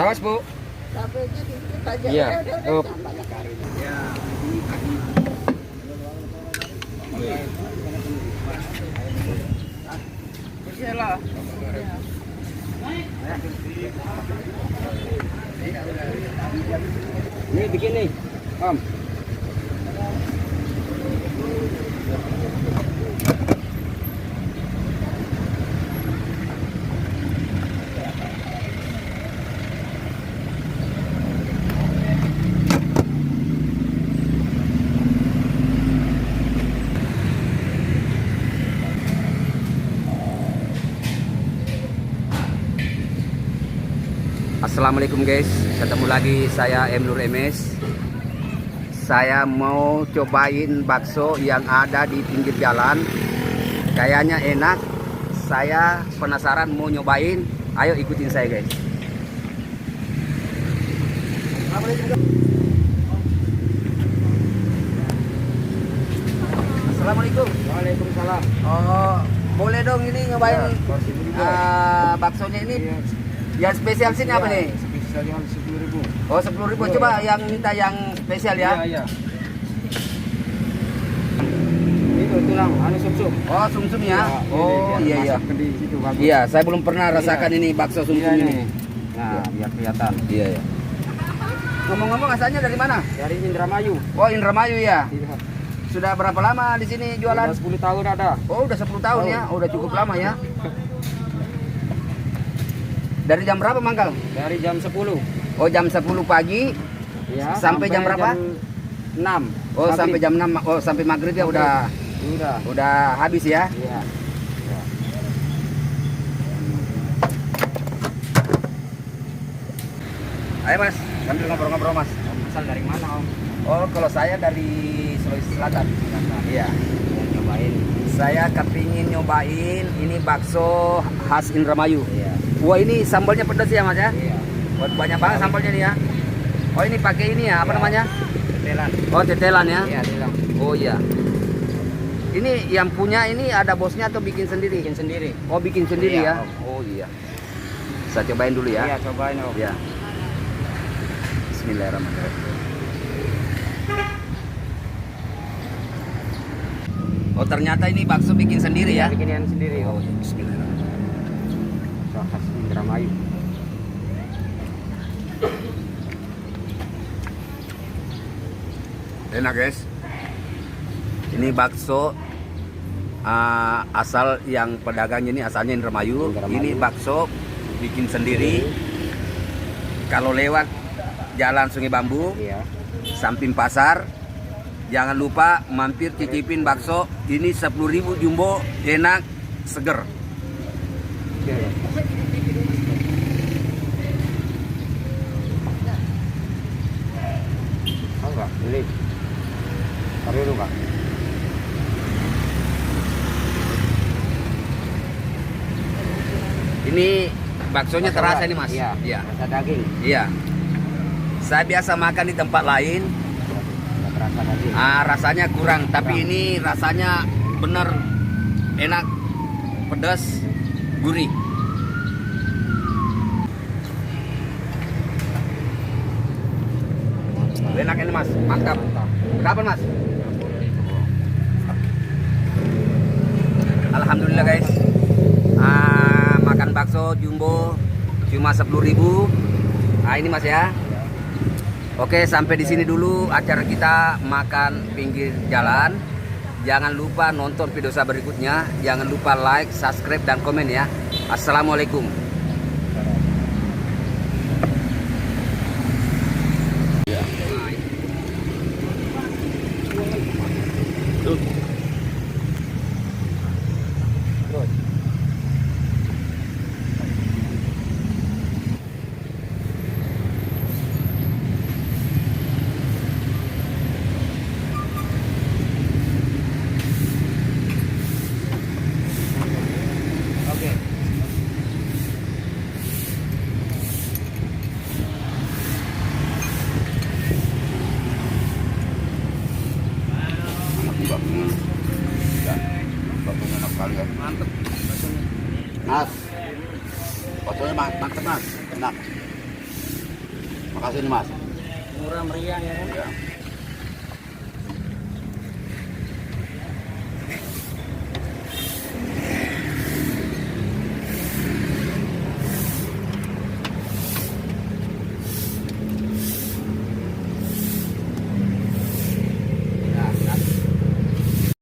Awas Bu. Cabenya dikit aja. Iya. Udah, Up. banyak kali. Ya. Iyalah. Ini bikin nih, Om. Assalamualaikum guys, ketemu lagi saya M Nur MS. Saya mau cobain bakso yang ada di pinggir jalan. Kayaknya enak. Saya penasaran mau nyobain. Ayo ikutin saya guys. Assalamualaikum. Waalaikumsalam. Oh, boleh dong ini nyobain baksonya ini. Iya. Yang spesial sini apa nih? Spesial yang 10.000. Oh 10.000. Coba yang minta yang spesial ya. Iya. Itu tulang anu sumsum. Oh sumsum ya. Oh ini biar iya. masak di situ bagus. Iya, saya belum pernah rasakan ini bakso sumsum Iya, ini. Nah, biar kelihatan. Iya. Ngomong-ngomong asalnya dari mana? Dari Indramayu. Oh Indramayu ya. Iya. Sudah berapa lama di sini jualan? Udah 10 tahun ada. Oh udah 10 tahun ya. Oh, udah cukup lama ya. Dari jam berapa mangkal? Dari jam 10. Oh jam 10 pagi. Ya, Sampai jam berapa? Jam 6. Oh sampai jam 6. Oh sampai maghrib ya udah habis ya. Iya. Ya. Ayo mas, sambil ngobrol-ngobrol mas. Asal dari mana, Om? Oh kalau saya dari Sulawesi Selatan. Iya. Mau cobain. Saya kepingin nyobain ini bakso khas Indramayu. Iya. Wah ini sambalnya pedas ya mas ya? Iya. Wah, banyak banget sambalnya nih ya. Oh ini pakai ini ya, apa Iya. namanya? Tetelan. Oh tetelan ya? Iya, tetelan. Oh iya. Ini yang punya ini ada bosnya atau bikin sendiri? Bikin sendiri. Oh bikin sendiri Iya, ya? Om. Oh iya. Saya cobain dulu ya. Iya, cobain, Om. Ya. Bismillahirrahmanirrahim. Oh ternyata ini bakso bikin sendiri ya? Bikin yang sendiri, Oh, Om. bismillahirrahmanirrahim. Khas Indramayu. Enak guys. Ini bakso asal yang pedagangnya ini asalnya Indramayu. Ini bakso bikin sendiri. Kalau lewat jalan Sungai Bambu, Iya. samping pasar, jangan lupa mampir cicipin bakso. Ini 10.000 jumbo, enak, seger. Oh enggak, beli. Taruh dulu, Kak. Ini baksonya terasa ini mas. Iya. Iya. Rasa daging. Iya. Saya biasa makan di tempat lain, Enggak terasa daging. rasanya kurang. Tapi Kurang. ini rasanya bener enak, pedas, gurih. Enak ini mas, mantap. Berapa mas? Alhamdulillah guys. Makan bakso jumbo cuma 10.000. Ini mas ya. Oke, sampai di sini dulu acara kita makan pinggir jalan. Jangan lupa nonton video saya berikutnya. Jangan lupa like, subscribe dan komen ya. Assalamualaikum. Oke. Mantep. Mas, fotonya mantep mas, enak. Makasih nih Mas. Murah meriah ya kan. Ya.